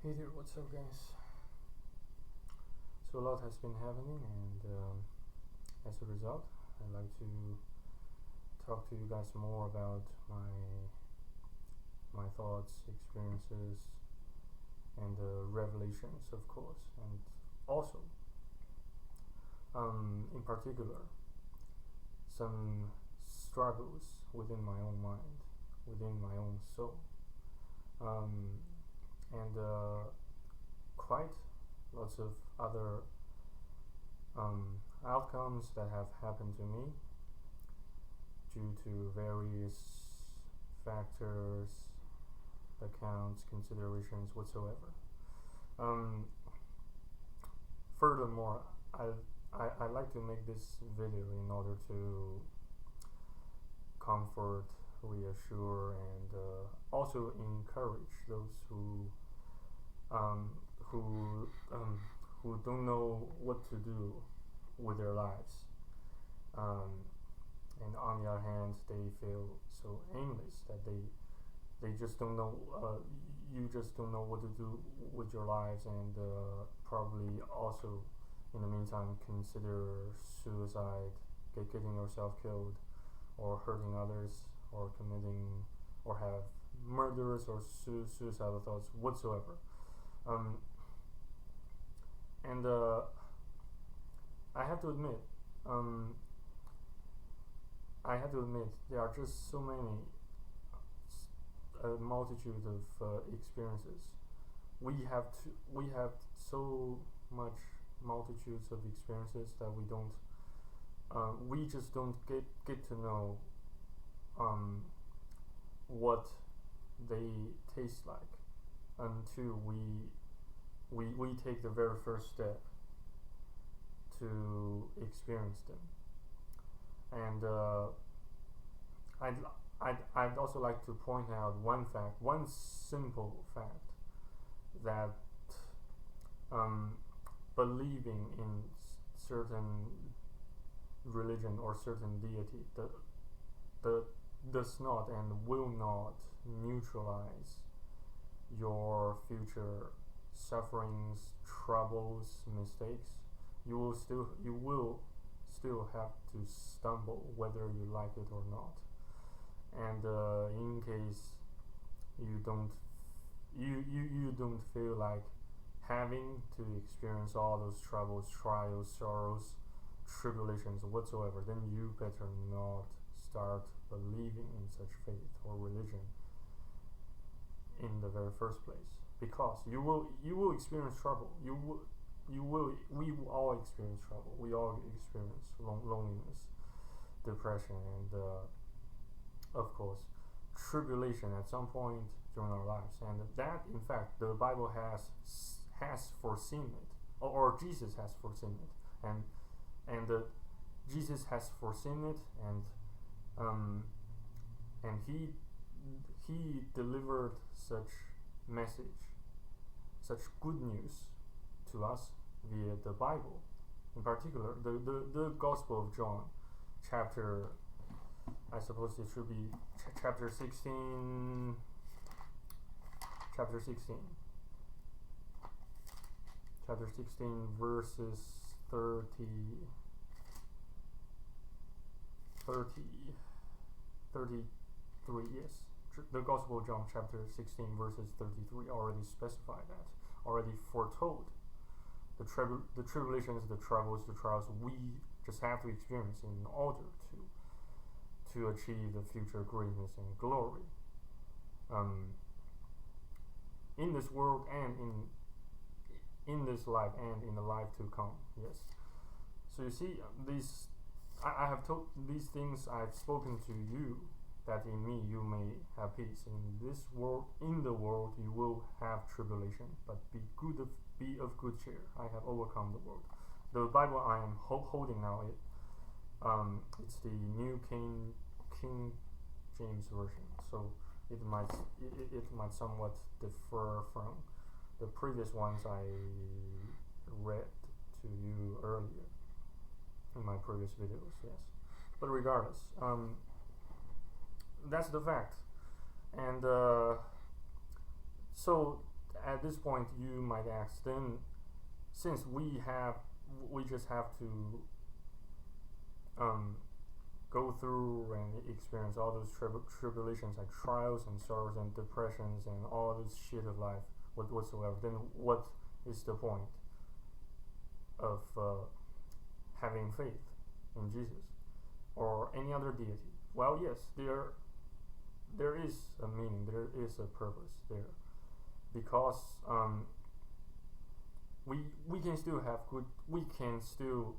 Hey there, what's up, guys? So a lot has been happening, and as a result, I'd like to talk to you guys more about my thoughts, experiences, and revelations, of course, and also, in particular, some struggles within my own mind, within my own soul, and quite lots of other outcomes that have happened to me due to various factors, accounts, considerations whatsoever. Furthermore, I like to make this video in order to comfort, reassure, and also encourage those who don't know what to do with their lives, and on the other hand, they feel so aimless that they just don't know. You just don't know what to do with your lives, and probably also, in the meantime, consider suicide, getting yourself killed, or hurting others, or committing, or have murderous or suicidal thoughts whatsoever. And I have to admit, there are just so many, a multitude of experiences. We have so much multitudes of experiences that we just don't get to know what they taste like until we take the very first step to experience them. And I'd also like to point out one simple fact, that believing in certain religion or certain deity does not and will not neutralize your future sufferings, troubles, mistakes. You will still have to stumble whether you like it or not. And in case you don't feel like having to experience all those troubles, trials, sorrows, tribulations whatsoever, then you better not start believing in such faith or religion in the very first place, because you will experience trouble. We will all experience trouble. We all experience loneliness, depression, and of course tribulation at some point during our lives. And that, in fact, the Bible has foreseen it, or Jesus has foreseen it, and Jesus has foreseen it, and he delivered such message, such good news to us via the Bible. In particular, the Gospel of John, chapter, I suppose it should be chapter 16, verses 33, yes. The Gospel of John, chapter 16, verses 33, already specify that, already foretold the tribulations, the troubles, the trials we just have to experience in order to achieve the future greatness and glory, in this world and in this life and in the life to come. Yes. So you see, I have told these things. I've spoken to you, that in me you may have peace. In the world you will have tribulation, but be of good cheer. I have overcome the world. The Bible I am holding now, it's the New King James Version, so it might somewhat differ from the previous ones I read to you earlier in my previous videos. Yes, but regardless, that's the fact. And so at this point, you might ask, then, since we just have to go through and experience all those tribulations, like trials and sorrows and depressions and all this shit of life whatsoever, then what is the point of having faith in Jesus or any other deity? Well, yes, there is a meaning, there is a purpose there, because we can still have good, we can still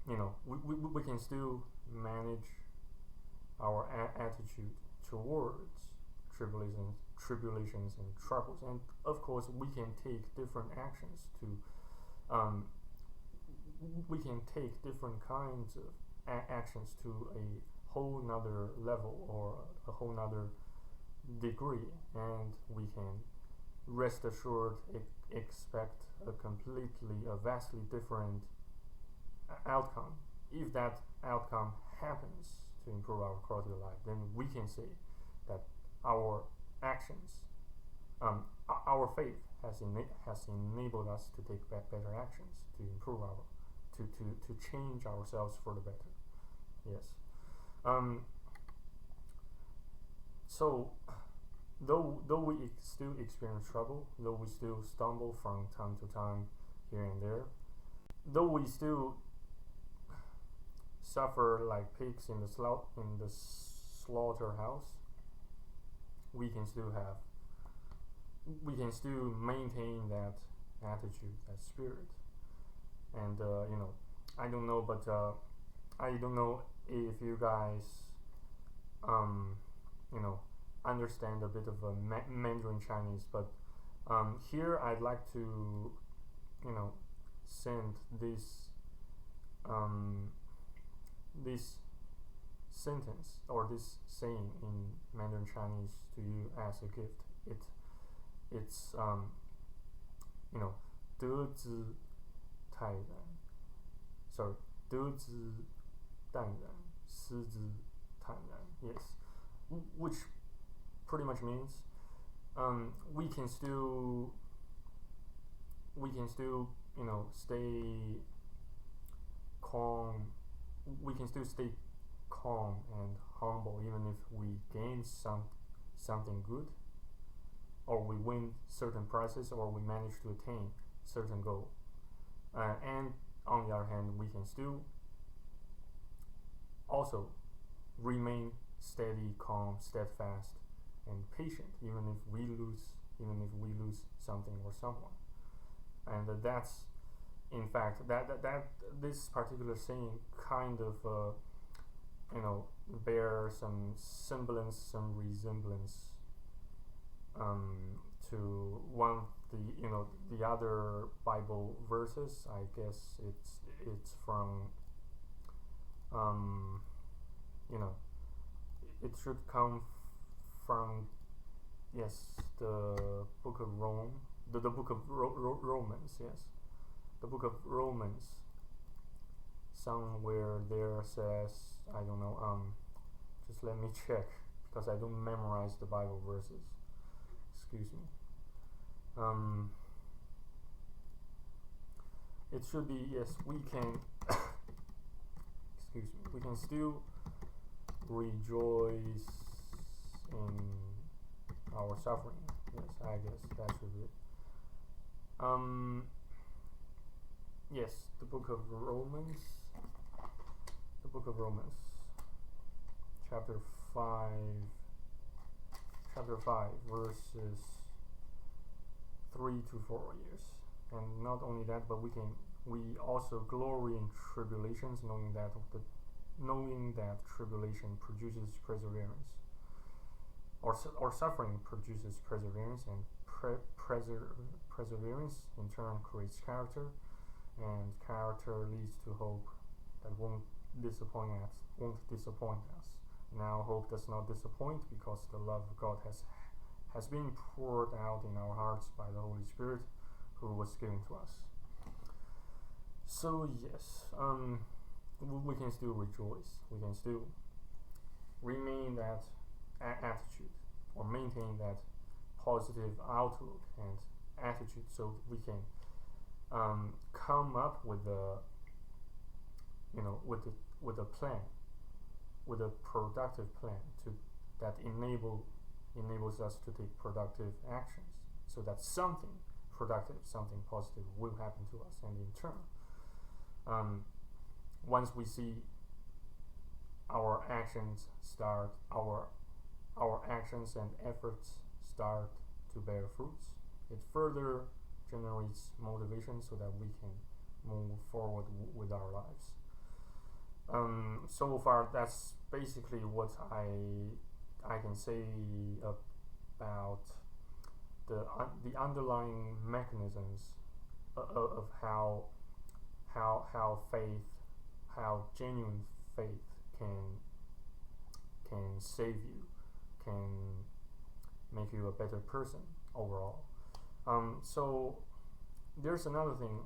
we can still manage our attitude towards tribulations and troubles, and of course we can take different actions to we can take different kinds of actions to a whole nother level or a whole nother degree, and we can rest assured expect a vastly different outcome. If that outcome happens to improve our quality of life, then we can say that our actions, our faith has enabled us to take better actions to improve to change ourselves for the better. Yes. So though we still experience trouble, though we still stumble from time to time here and there, though we still suffer like pigs in the slaughterhouse, we can still maintain that attitude, that spirit. And I don't know, but I don't know if you guys understand a bit of Mandarin Chinese, but here I'd like to send this this sentence or this saying in Mandarin Chinese to you as a gift. It's 得之泰然 sorry 得之淡然 失之坦然 yes, which pretty much means we can still stay calm, we can still stay calm and humble even if we gain something good, or we win certain prizes, or we manage to attain certain goal, and on the other hand we can still also remain steady, calm, steadfast, and patient even if we lose something or someone. And that's in fact that this particular saying kind of bear some semblance, some resemblance to one of the other Bible verses. I guess it's from it should come from, yes, the book of the book of Romans, yes, the book of Romans. Somewhere there says, I don't know, just let me check because I don't memorize the Bible verses. Excuse me. It should be, yes, we can excuse me, we can still rejoice in our suffering. Yes, I guess that should be it. Yes, the book of Romans, chapter 5 verses 3 to 4 years. And not only that, but we also glory in tribulations, knowing that tribulation produces perseverance, or suffering produces perseverance, and perseverance in turn creates character, and character leads to hope that won't disappoint us. Now hope does not disappoint, because the love of God has been poured out in our hearts by the Holy Spirit who was given to us. So yes, we can still rejoice, we can still remain that attitude, or maintain that positive outlook and attitude, so we can come up with a with a plan, with a productive plan that enables us to take productive actions, so that something productive, something positive will happen to us, and in turn, once we see our actions and efforts start to bear fruits, it further generates motivation so that we can move forward with our lives. So far, that's basically what I can say about the underlying mechanisms of how genuine faith can save you, can make you a better person overall. So there's another thing.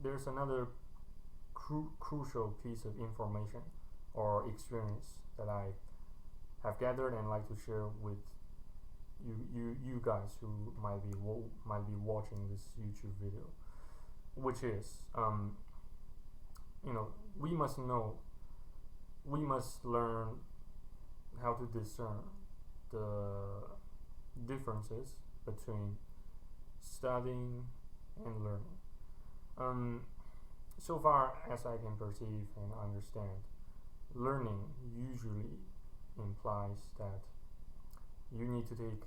There's another crucial piece of information or experience that I have gathered and like to share with you guys who might be watching this YouTube video, which is we must learn how to discern the differences between studying and learning. So far as I can perceive and understand, learning usually implies that you need to take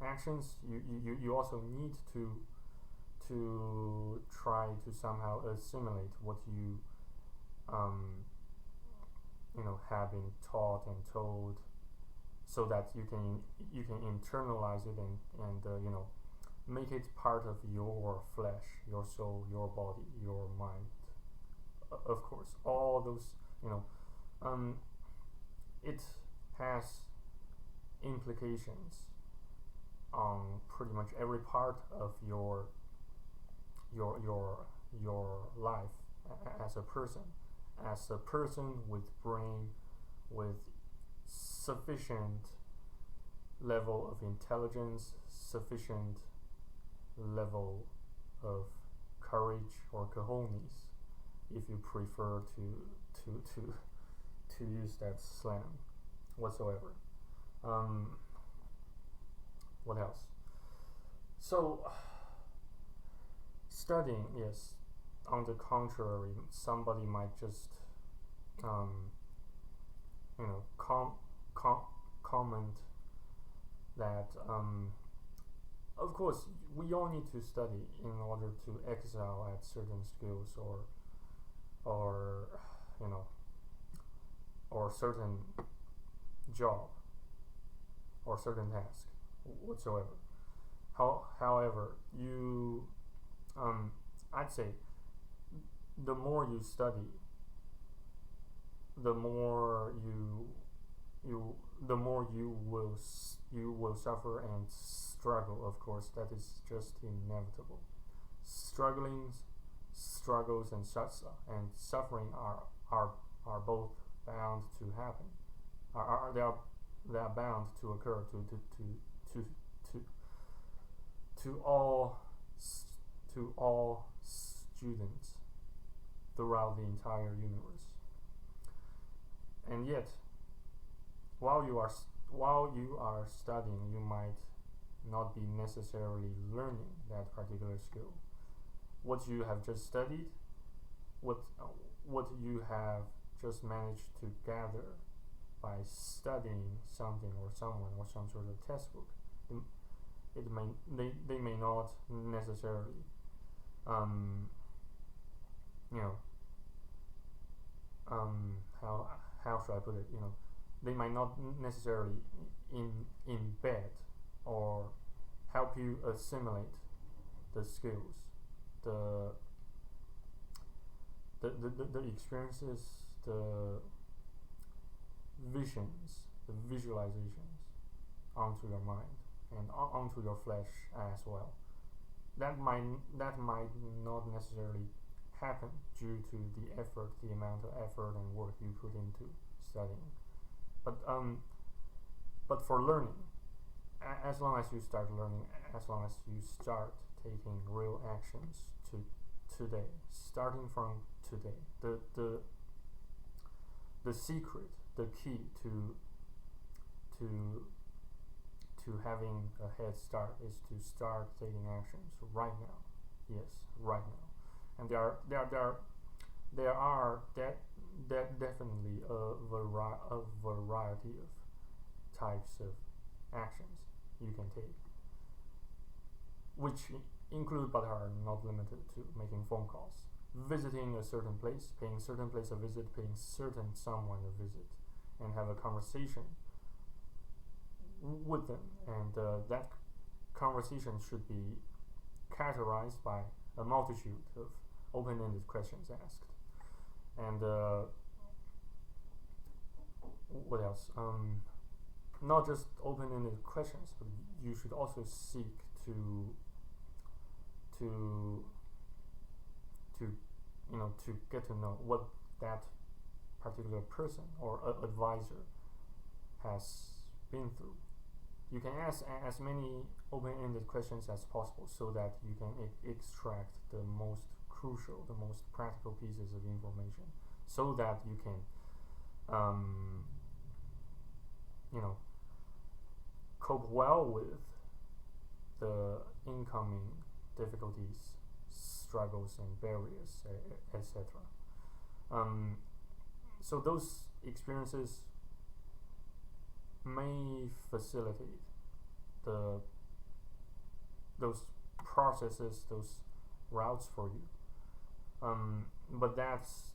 actions. You also need to try to somehow assimilate what you have been taught and told, so that you can internalize it and make it part of your flesh, your soul, your body, your mind. Of course, all those, it has implications on pretty much every part of your life as a person with brain, with sufficient level of intelligence, sufficient level of courage or cojones, if you prefer to use that slang whatsoever. What else? So studying, yes. On the contrary, somebody might just comment that of course we all need to study in order to excel at certain skills or certain job or certain task whatsoever. However, I'd say the more you study, the more you will suffer and struggle. Of course, that is just inevitable. Struggles and suffering are both bound to happen. They are bound to occur to all students throughout the entire universe. And yet, while you are studying, you might not be necessarily learning that particular skill. What you have just studied, what you have just managed to gather by studying something or someone or some sort of textbook, they may not necessarily how should I put it? They might not necessarily embed or help you assimilate the skills, the experiences, the visions, the visualizations onto your mind and onto your flesh as well. That might not necessarily happen due to the amount of effort and work you put into studying. But for learning, as long as you start learning, as long as you start taking real actions to today, starting from today, the secret, the key to having a head start is to start taking actions right now. Yes, right now. And there are definitely a variety of types of actions you can take, which include but are not limited to making phone calls, visiting a certain place, paying certain place a visit, paying certain someone a visit, and have a conversation with them. And that conversation should be characterized by a multitude of open-ended questions asked. And what else? Not just open-ended questions, but you should also seek to get to know what that particular person or advisor has been through. You can ask as many open-ended questions as possible so that you can extract the most crucial, the most practical pieces of information, so that you can cope well with the incoming difficulties, struggles, and barriers, etc. So those experiences may facilitate those processes, those routes for you. But that's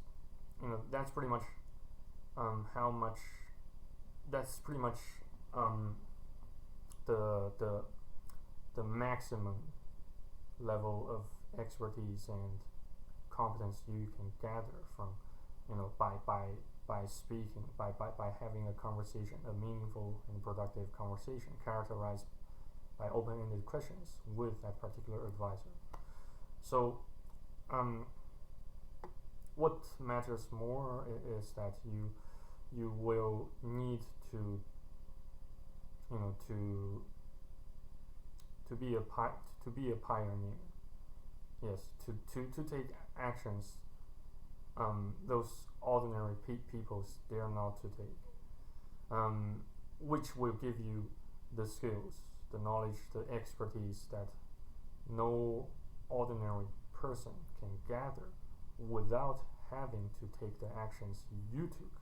pretty much the maximum level of expertise and competence you can gather from by speaking, by having a conversation, a meaningful and productive conversation characterized by open-ended questions with that particular advisor. So what matters more is that you will need to be a pioneer. Yes, to take actions those ordinary peoples dare not to take, which will give you the skills, the knowledge, the expertise that no ordinary person can gather without having to take the actions you took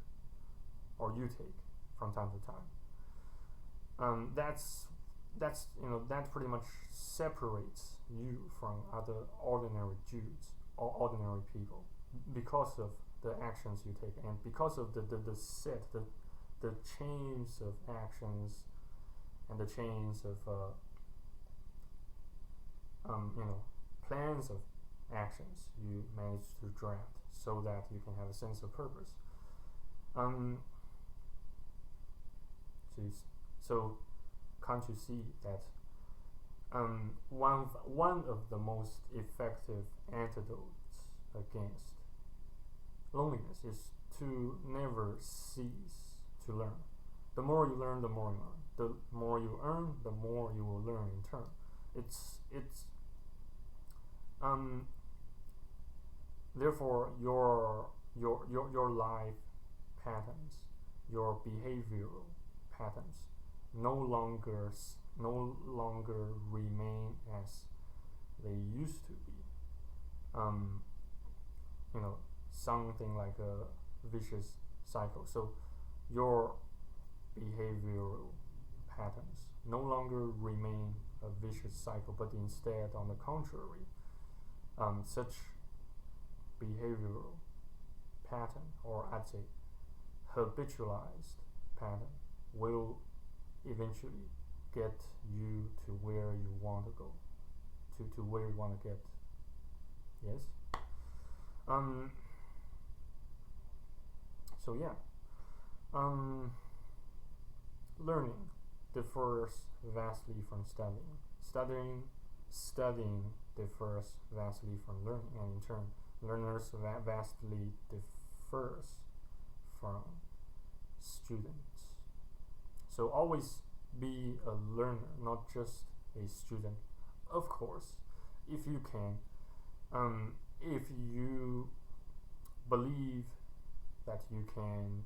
or you take from time to time. That pretty much separates you from other ordinary Jews or ordinary people, because of the actions you take and because of the chains of actions and the chains of plans of actions you manage to draft so that you can have a sense of purpose. So can't you see that one of the most effective antidotes against loneliness is to never cease to learn. The more you learn, the more you learn. The more you earn, the more you will learn in turn. Therefore your life patterns, your behavioral patterns no longer remain as they used to be. Something like a vicious cycle. So your behavioral patterns no longer remain a vicious cycle, but instead, on the contrary, such behavioral pattern, or I'd say habitualized pattern, will eventually get you to where you want to go, to where you want to get. Yes. So yeah, learning differs vastly from studying. Studying differs vastly from learning, and in turn, learners vastly differs from students. So always be a learner, not just a student. Of course, if you can, if you believe that you can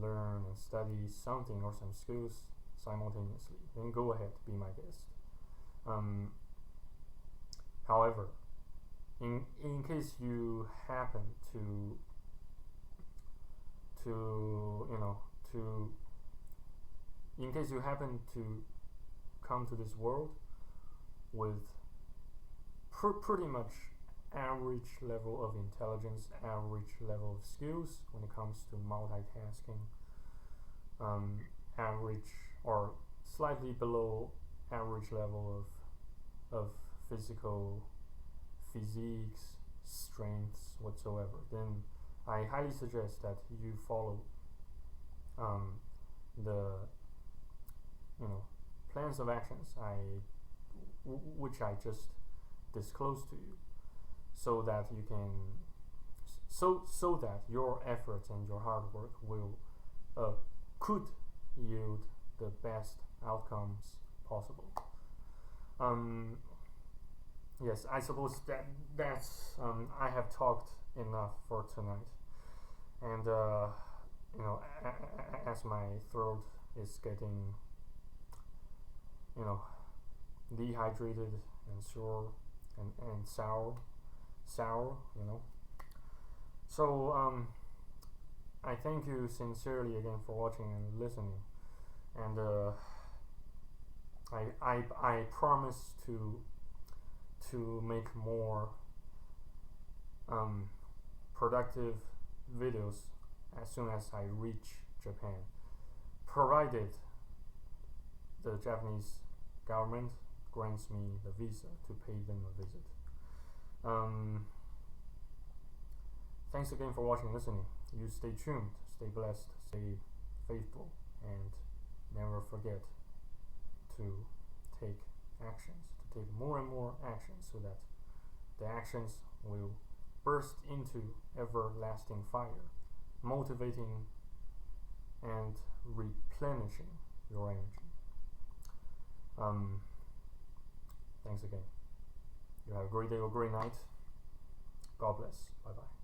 learn and study something or some skills simultaneously, then go ahead, be my guest. However, in case you happen to in case you happen to come to this world with pretty much average level of intelligence, average level of skills when it comes to multitasking, average or slightly below average level of physical physiques, strengths whatsoever, then I highly suggest that you follow the plans of actions which I just disclosed to you, so that you can so that your efforts and your hard work will could yield the best outcomes possible. Yes, I suppose that's I have talked enough for tonight, and as my throat is getting dehydrated and sore and sour, so I thank you sincerely again for watching and listening, and I promise to make more productive videos as soon as I reach Japan, provided the Japanese government grants me the visa to pay them a visit. Thanks again for watching and listening. You stay tuned, stay blessed, stay faithful, and never forget to take actions, to take more and more actions, so that the actions will burst into everlasting fire, motivating and replenishing your energy. Thanks again. You have a great day or great night. God bless. Bye bye.